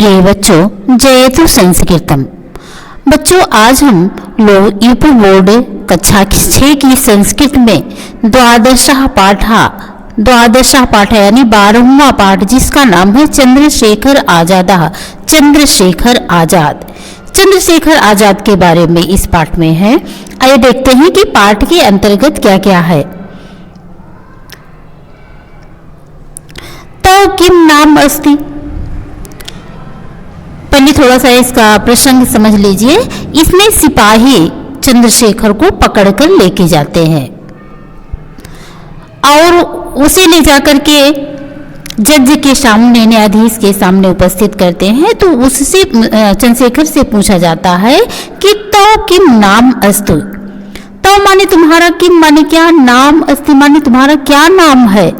प्रिय बच्चों, जयतु संस्कृतम। बच्चों, आज हम लोग यूपी बोर्ड कक्षा 6 की संस्कृत में द्वादशः पाठ यानी 12वां पाठ, जिसका नाम है चंद्रशेखर आजाद। चंद्रशेखर आजाद के बारे में इस पाठ में है। आइए देखते हैं कि पाठ के अंतर्गत क्या क्या है। तो किम नाम अस्ति, पहले थोड़ा सा इसका प्रसंग समझ लीजिए। इसमें सिपाही चंद्रशेखर को पकड़कर लेके जाते हैं और उसे ले जाकर के जज के सामने, न्यायाधीश के सामने उपस्थित करते हैं। तो उससे चंद्रशेखर से पूछा जाता है कि तो किम नाम अस्तु, तो माने तुम्हारा, किम माने क्या, नाम अस्ति माने तुम्हारा क्या नाम है।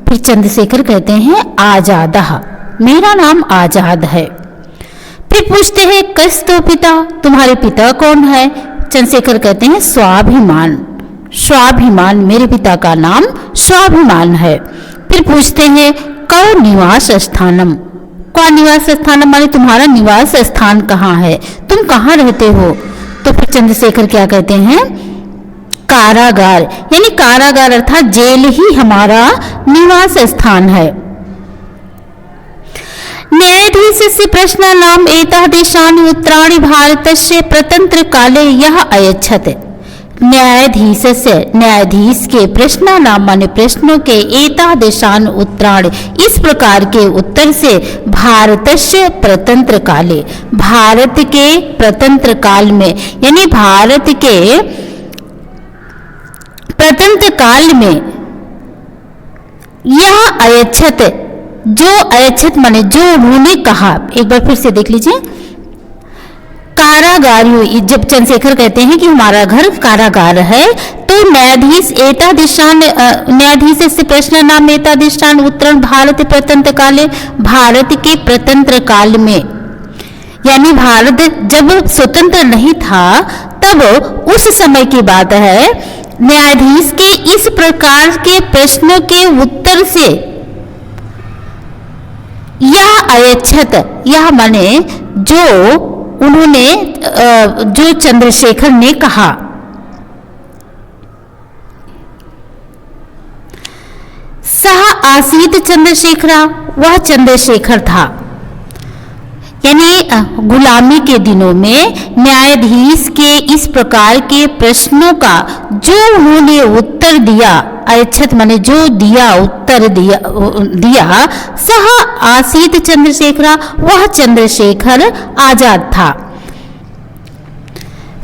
फिर चंद्रशेखर कहते हैं आजादः, मेरा नाम आजाद है। फिर पूछते हैं कस्तो पिता, तुम्हारे पिता कौन है। चंद्रशेखर कहते हैं स्वाभिमान, मेरे पिता का नाम स्वाभिमान है। फिर पूछते हैं कौ निवास स्थानम, कौ निवास स्थानम माने तुम्हारा निवास स्थान कहाँ है, तुम कहाँ रहते हो। तो फिर चंद्रशेखर क्या कहते हैं, कारागार, यानी कारागार अर्थात जेल ही हमारा निवास स्थान है। न्यायाधीश से प्रश्नानाम एतादृशानि उत्तराणि भारतस्य प्रतंत्र काले यह अयच्छत्। न्यायाधीश के प्रश्नानाम माने प्रश्नों के एतादृशानि उत्तराणि, इस प्रकार के उत्तर से भारतस्य प्रतंत्र काले, भारत के प्रतंत्र काल में, यानी भारत के प्रतंत्र काल में यह अयच्छत्, जो अयच्छत् माने जो उन्होंने कहा। एक बार फिर से देख लीजिए, कारागार, जब चंद्रशेखर कहते हैं कि हमारा घर कारागार है, तो न्यायाधीश न्यायाधीश से प्रश्न नाम एतादृशान उत्तरण भारत प्रतंत्र काले, भारत के प्रतंत्र काल में, यानी भारत जब स्वतंत्र नहीं था तब उस समय की बात है। न्यायाधीश के इस प्रकार के प्रश्नों के उत्तर से यह अयच्छत्, यह माने जो उन्होंने, जो चंद्रशेखर ने कहा। सह आसीत चंद्रशेखरा, वह चंद्रशेखर था। यानी गुलामी के दिनों में न्यायाधीश के इस प्रकार के प्रश्नों का जो उन्होंने उत्तर दिया, अयच्छत् माने जो दिया, उत्तर दिया सह आसीत चंद्रशेखरा, वह चंद्रशेखर आजाद था।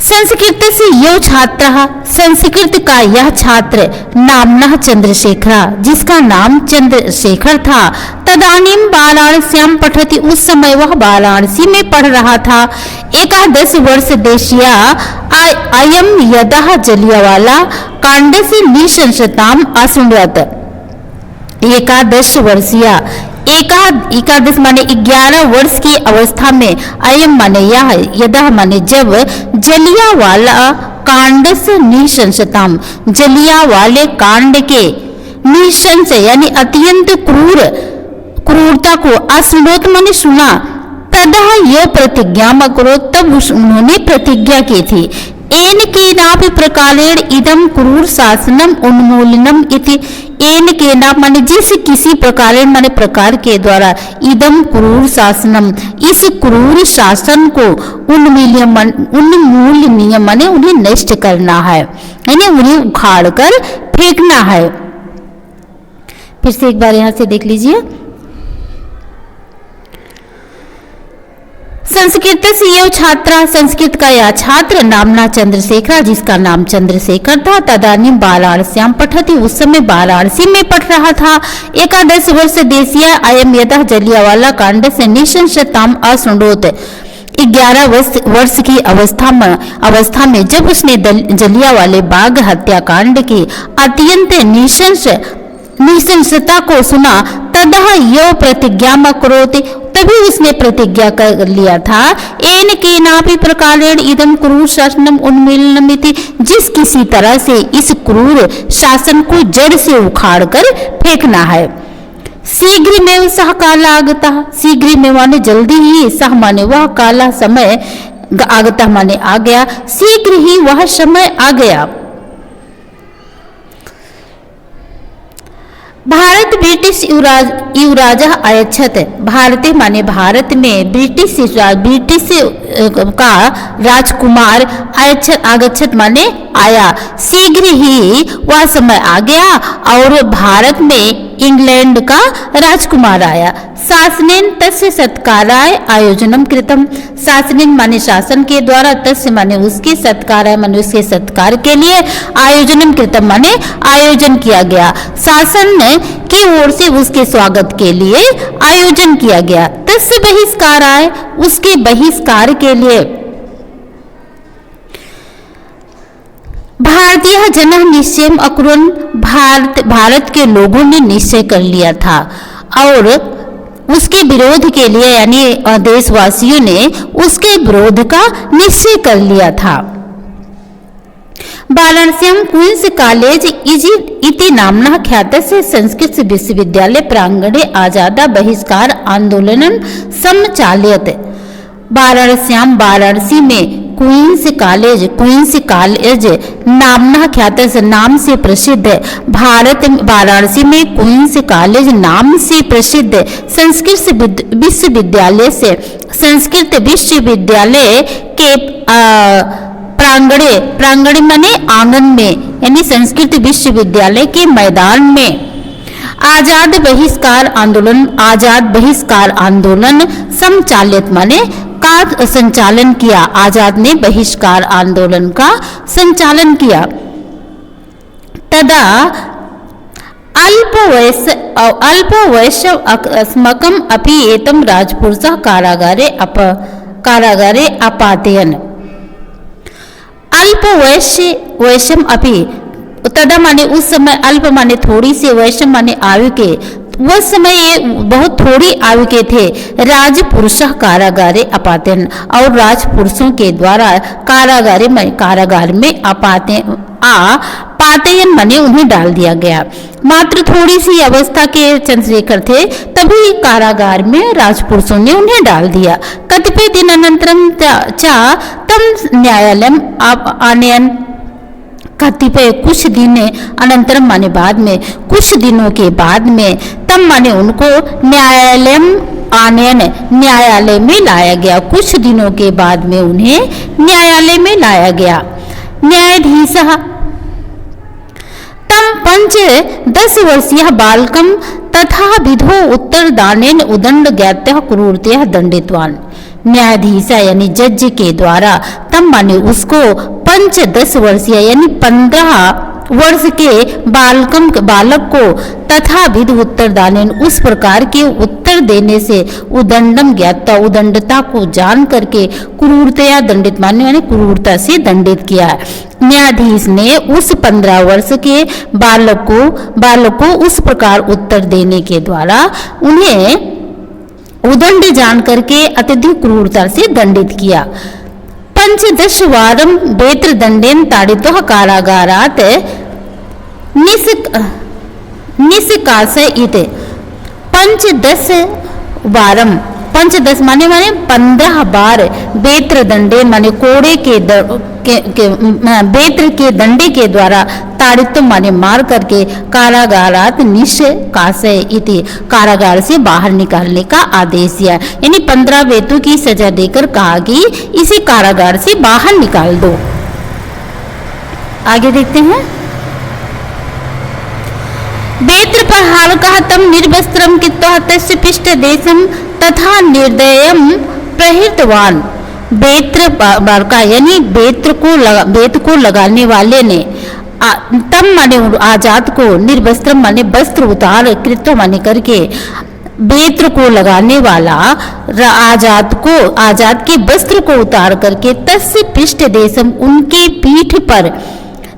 संस्कृत से यो छात्र, संस्कृत का यह छात्र नामना चंद्रशेखरा, जिसका नाम चंद्रशेखर था। तदानीम वाराणस्याम पठति, उस समय वह वाराणसी में पढ़ रहा था। 11 वर्ष देशिया अयम यदः जलियावाला कांडस्य निशंसताम असुमरत। 11 वर्षीय, एकादश माने 11 वर्ष की अवस्था में, अयम माने यह, यदः माने जब, जलियावाला कांड से निशंसताम, जलियावाले कांड के निशंस यानी अत्यंत क्रूरता को, असुनोत माने सुना, तदा यह प्रतिज्ञा करो, तब उन्होंने प्रतिज्ञा की थी। एन के नापि प्रकारेण इदम क्रूर शासनम उन्मूलनम इति, एन के नाप माने जिस किसी प्रकार माने प्रकार के द्वारा, इदम क्रूर शासनम, इस क्रूर शासन को, उन्मूलनीय माने उन्हें नष्ट करना है, यानी उन्हें उखाड़ कर फेंकना है। फिर से एक बार यहाँ से देख लीजिए। संस्कृत से यह छात्रा, संस्कृत का यह छात्र नामना चंद्रशेखर, जिसका नाम चंद्रशेखर था। तदानीम वाराणस्याम पठति, उस समय वाराणसी में पढ़ रहा था। 11 वर्ष देशीय अयम यतः जलियावाला कांड से निशंसताम असृणोत, 11 वर्ष की अवस्था में जब उसने जलियावाले बाग हत्याकांड की अत्यंत निशंसता को सुना, तदा यह प्रतिज्ञा करोति, तभी उसने प्रतिज्ञा कर लिया था। एन के नापि प्रकारेण इदम क्रूर शासनम उन्मूलनमिति, जिस किसी तरह से इस क्रूर शासन को जड़ से उखाड़ कर फेंकना है। शीघ्र में सह काल आगता, शीघ्र में माने जल्दी ही, सह माने वह, काला समय, आगता माने आ गया, शीघ्र ही वह समय आ गया। भारत ब्रिटिश युवराजा अयच्छत, भारते माने भारत में, ब्रिटिश का राजकुमार अयच्छत, आगच्छत माने आया, शीघ्र ही वह समय आ गया और भारत में इंग्लैंड का राजकुमार आया। शासनेन तस्य सत्काराय आयोजनम कृतम, शासनेन माने शासन के द्वारा, तस्य माने उसके, सत्काराय माने उसके सत्कार के लिए, आयोजनम कृतम माने आयोजन किया गया, शासन की ओर से उसके स्वागत के लिए आयोजन किया गया। तस्य बहिष्काराय, उसके बहिष्कार के लिए। भारतीय जन निश्चय अकुरन, भारत के लोगों ने निश्चय कर लिया था और उसके विरोध के लिए, यानी देशवासियों ने उसके विरोध का निश्चय कर लिया था। वाराणस्याम क्वींस कॉलेज इति नाम्नः ख्यातस्य संस्कृत विश्वविद्यालय प्रांगणे आजादा बहिष्कार आंदोलनं समचालयत्। वाराणस्याम, वाराणसी में क्वींस कॉलेज नामना ख्यात, नाम से प्रसिद्ध, भारत वाराणसी में क्वींस कॉलेज नाम से प्रसिद्ध संस्कृत विश्वविद्यालय से, संस्कृत विश्वविद्यालय के प्रांगणे माने आंगन में, यानी संस्कृत विश्वविद्यालय के मैदान में आजाद बहिष्कार आंदोलन संचालित माने का संचालन किया, आजाद ने बहिष्कार आंदोलन का संचालन किया। तदा अल्पवयस्य अस्मकम अपि एतम राजपुरुषः कारागारे अपातयन्। अल्पवयस्यम अपि, तदा माने उस समय, अल्प माने थोड़ी सी, वैश्य माने आयु के, उस समय ये बहुत थोड़ी आयु के थे। राजपुरुष कारागारे अपातयन्, और राजपुरुषों के द्वारा कारागार में पातयन माने उन्हें डाल दिया गया। मात्र थोड़ी सी अवस्था के चंद्रशेखर थे, तभी कारागार में राजपुरुषों ने उन्हें डाल दिया। कतिपय दिन अनंतरम च तम न्यायालयम आनयन, कतिपय कुछ दिन अनंतरम माने बाद में, कुछ दिनों के बाद में, तब माने उनको न्यायालयम आनयन, न्यायालय में लाया गया, कुछ दिनों के बाद में उन्हें न्यायालय में लाया गया। न्यायाधीश तम 10 वर्षीय बालकम तथा विधो उत्तरदानेन उदंड ज्ञात्य क्रूरतया दंडितवान। न्यायाधीश यानी जज के द्वारा तब माने उसको 10 वर्षीय यानी 15 वर्ष के बालक को तथा विध उत्तरदानेन, उस प्रकार के उत्तर देने से, उदंडम ज्ञाता, उदंडता को जान करके, क्रूरतया दंडित माने क्रूरता से दंडित किया। न्यायाधीश ने उस 15 वर्ष के बालक को उस प्रकार उत्तर देने के द्वारा उन्हें उदंड जान करके अत्यधिक क्रूरता से दंडित किया। 15 वारम बेत्र दंडेन ताड़ितः कारागारात निष्कासय इति। 15 वारम, 15 माने 15 बार, बेत्र दंडे माने कोड़े के बेत्र के दंडे के द्वारा, ताड़ित माने मार करके, कारागारात निष्कासय इति, कारागार से बाहर निकालने का आदेश दिया। यानी 15 बेतों की सजा देकर कहा कि इसे कारागार से बाहर निकाल दो। आगे देखते हैं। बेत्र प्रहार कहा तम निर्वस्त्रम कित्वा तस्य पृष्ठ देशम तथा निर्दयम प्रहृतवान। बेत्र का यानी बेत को लगाने वाले ने तम माने आजाद को, निर्वस्त्रम माने वस्त्र उतार, कृत्व माने करके, बेत्र को लगाने वाला आजाद के वस्त्र को उतार करके, तस्य पृष्ठ देशम उनके पीठ पर,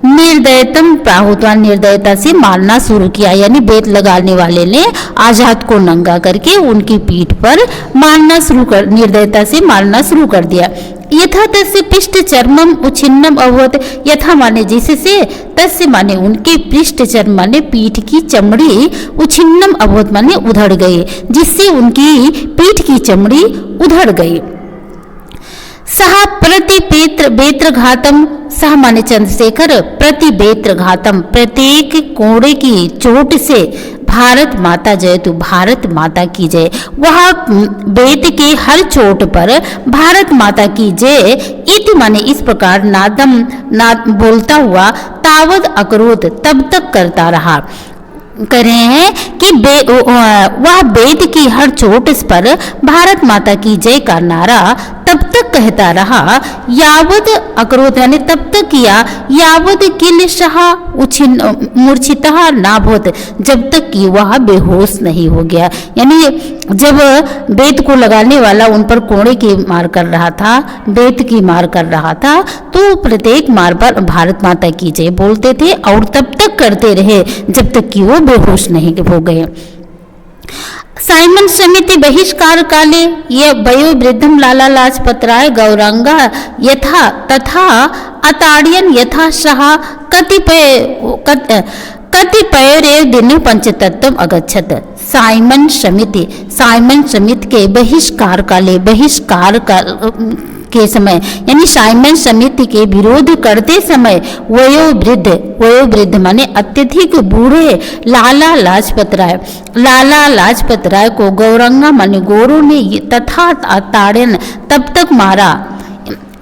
निर्दयतम प्राहुत्वान, निर्दयता से मारना शुरू किया। यानी बेत लगाने वाले ने आजाद को नंगा करके उनकी पीठ पर मारना शुरू कर, निर्दयता से मारना शुरू कर दिया। यथा तस्य पृष्ठ चर्मम उच्छिन्नम अभवत, यथा माने जिससे, तस्य माने उनके पृष्ठ चर्म माने पीठ की चमड़ी, उच्छिन्नम अभवत माने उधड़ गई, जिससे उनकी पीठ की चमड़ी उधड़ गई। सह प्रति बेत्र घातम, सह माने चंद्रशेखर, प्रति बेत्र घातम प्रत्येक कोड़े की चोट से भारत माता जय, तो भारत माता की जय, वह बेत के हर चोट पर भारत माता की जय इति माने इस प्रकार नाद बोलता हुआ तावद अकरोत तब तक करता रहा। कह रहे हैं कि वह वेद की हर चोट पर भारत माता की जय का नारा तब तक कहता रहा, यावद अकरोत यानी तब तक किया, यावद किल शाह मूर्छितः नाभूत, जब तक कि वह बेहोश नहीं हो गया। यानी जब बेत को लगाने वाला उन पर कोड़े की मार कर रहा था, बेत की मार कर रहा था, तो प्रत्येक मार पर भारत माता की जय बोलते थे और तब तक करते रहे जब तक कि वो बेहोश नहीं हो गए। साइमन समिति बहिष्कार काले ये वयो वृद्धम लाला लाजपत राय गौरांगा यथा तथा अताड़ियन यथा शाह कतिपय रे दिन पंचतत्व अगच्छत। साइमन समिति के बहिष्कार काले, बहिष्कार के समय यानी साइमन समिति के विरोध करते समय वयोवृद्ध माने अत्यधिक बूढ़े लाला लाजपत राय को गौरंगा माने गोरों ने तथा ताड़न तब तक मारा,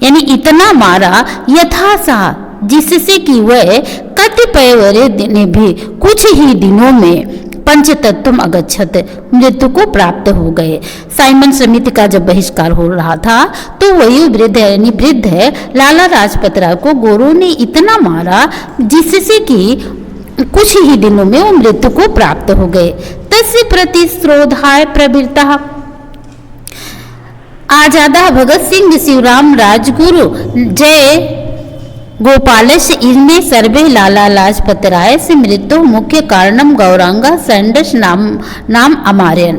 यानी इतना मारा, यथासा जिससे कि वह कतिपय दिन भी कुछ ही दिनों में पंचतत्व अगच्छत मृत्यु को प्राप्त हो गए। साइमन समिति का जब बहिष्कार हो रहा था तो वही वृद्ध यानी वृद्ध है लाला लाजपत राय को गोरों ने इतना मारा जिससे कि कुछ ही दिनों में वो मृत्यु को प्राप्त हो गए। तस्य प्रतिश्रोधाय प्रवृत्ता आजादा भगत सिंह शिवराम राजगुरु जय गोपालस्य इनमें सर्वे लाला लाजपत राय से मृत्यु मुख्य कारणम गौरांगा सैंडस नाम अमार्यन।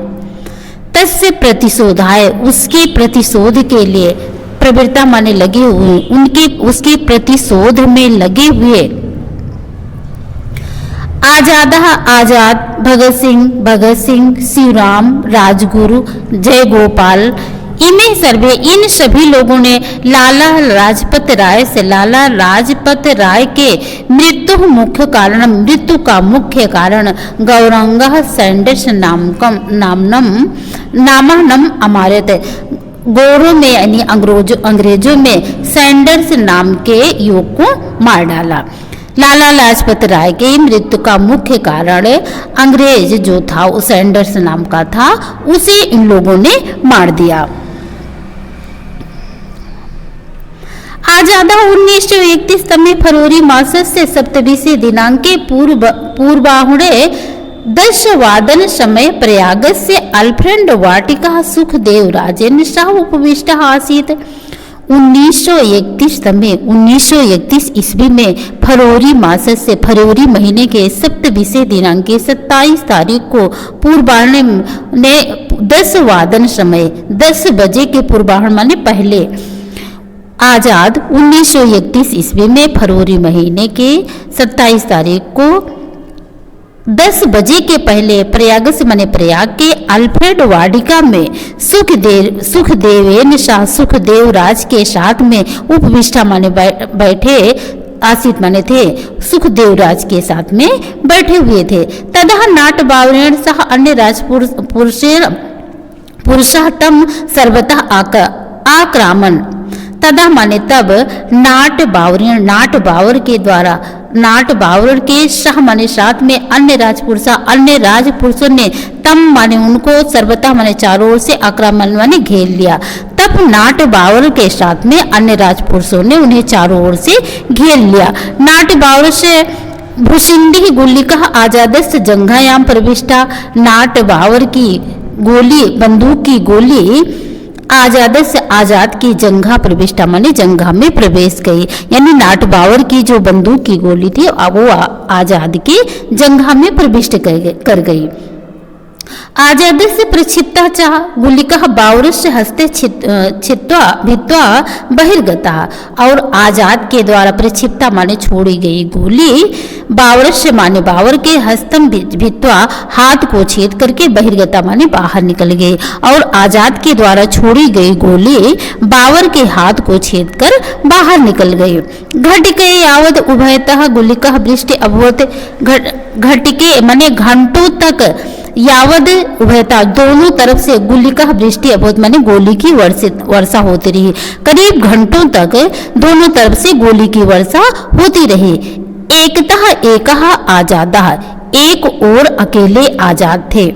तस्य प्रतिशोधाय उसके प्रतिशोध के लिए प्रवृत्ता माने लगे हुए, उनके उसके प्रतिशोध में लगे हुए। आजाद भगत सिंह शिवराम राजगुरु जय गोपाल इन्हें सर्वे इन सभी लोगों ने लाला लाजपत राय के मृत्यु का मुख्य कारण गौरांगा सैंडस नामनम अमारत, गोरों में यानी अंग्रेजों में सैंडर्स नाम के युवक को मार डाला। लाला लाजपत राय के मृत्यु का मुख्य कारण अंग्रेज जो था वो सैंडर्स नाम का था, उसे इन लोगों ने मार दिया। आजादा 1931 तमे फरवरी मासस्य सप्तविंशे दिनांके पूर्वाहुणे 10 वादन समय प्रयागस्य अल्फ्रेड वाटिका सुखदेव राजेन्द्र शाह उपविष्टः आसीत्। 1931 ईस्वी में फरवरी मासस्य फरवरी महीने के सप्तविंशे दिनांके 27 तारीख को पूर्वाह्न ने 10 वादन समय 10 बजे के पूर्वाह्न माने पहले आजाद 1931 ईस्वी में फरवरी महीने के 27 तारीख को 10 बजे के पहले प्रयाग से माने प्रयाग के अल्फ्रेड वाटिका में सुखदेव शाह सुखदेव राज के साथ में उपविष्टा माने बैठे आसित माने थे, सुखदेव राज के साथ में बैठे हुए थे। तदा नाट बावरेण सह अन्य पुरुषाटम सर्वतः आक्रामण। तदा माने तब नाट बावर के द्वारा नाट बावर के शाह माने साथ में अन्य राजपुरुषों ने तम माने उनको सर्वथा माने चारों ओर से आक्रमण माने घेर लिया। तब नाट बावर के साथ में अन्य राजपुरुषों ने उन्हें चारों ओर से घेर लिया। नाट बावर से भूषिंडी गुल्लिका आजादस्य जंघायाम प्रविष्टा। नाट बावर की गोली बंदूक की गोली आजाद की जंघा प्रविष्टा माने जंघा में प्रवेश गई, यानी नाट बावर की जो बंदूक की गोली थी वो आजाद की जंघा में प्रविष्ट कर गई। आजादस्य प्रक्षिप्तः च गुलिकः बावरस्य हस्ते छित्त्वा भित्त्वा बहिर्गतः। और आजाद के द्वारा प्रक्षिप्ता माने छोड़ी गई गोली बावरस्य माने बावर के हस्तम भित्त्वा हाथ को छेद करके बहिर्गता माने बाहर निकल गई। और आजाद के द्वारा छोड़ी गई गोली बावर के हाथ को छेद कर बाहर निकल गई। घटिके यावद उभयतः गुलिकः वृष्टि अभवत। घटिके माने घंटों तक यावद उभयता दोनों तरफ से गुलिका वृष्टि अभूत माने गोली की वर्षा होती रही। करीब घंटों तक दोनों तरफ से गोली की वर्षा होती रही। एकतः एकः आजादः, एक और अकेले आजाद थे।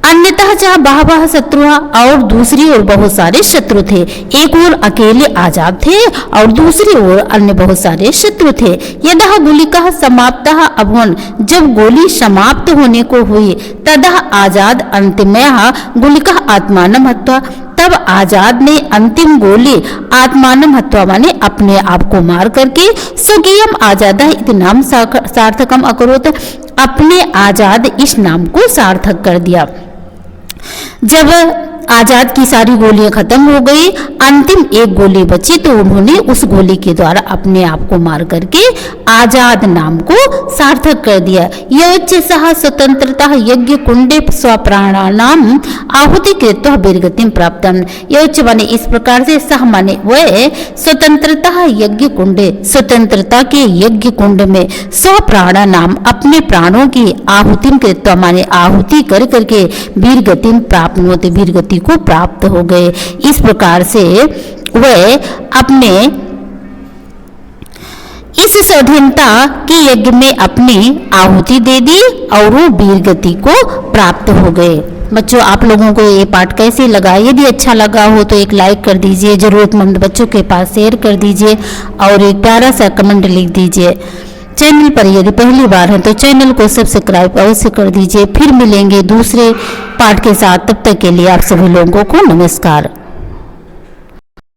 अन्यतः जहाँ बहवः शत्रु, और दूसरी ओर बहुत सारे शत्रु थे। एक ओर अकेले आजाद थे और दूसरी ओर अन्य बहुत सारे शत्रु थे। यदः गुलिका समाप्तः अभवन्, जब गोली समाप्त होने को हुई, तदः आजाद अंतिमयः गुलिका आत्मानं हत्वा, तब आजाद ने अंतिम गोली आत्मानं हत्वा माने अपने आप को मार करके स्वकीयम आजाद इति नाम सार्थकम अकरोत्, अपने आजाद इस नाम को सार्थक कर दिया। जब आजाद की सारी गोलियां खत्म हो गई, अंतिम एक गोली बची, तो उन्होंने उस गोली के द्वारा अपने आप को मार करके आजाद नाम को सार्थक कर दिया। योच्य सह स्वतंत्रता यज्ञ कुंडे स्वप्राणानाम आहुति कृत्वा वीरगतिम प्राप्तम। योच्य माने इस प्रकार से, सह माने वह स्वतंत्रता यज्ञ कुंडे, स्वतंत्रता के यज्ञ कुंड में स्वप्राणा नाम अपने प्राणों की आहुतिम कृत्वा माने आहुति कर करके वीरगतिम प्राप्त होते, वीरगति को प्राप्त हो गए। इस प्रकार से वह अपने इस स्वाधीनता के यज्ञ में अपनी आहुति दे दी और वो वीरगति को प्राप्त हो गए। बच्चों, आप लोगों को ये पाठ कैसे लगा? यदि अच्छा लगा हो तो एक लाइक कर दीजिए, जरूरतमंद बच्चों के पास शेयर कर दीजिए और एक प्यारा सा कमेंट लिख दीजिए। चैनल पर यदि पहली बार है तो चैनल को सब्सक्राइब अवश्य कर दीजिए। फिर मिलेंगे दूसरे पाठ के साथ, तब तक के लिए आप सभी लोगों को नमस्कार।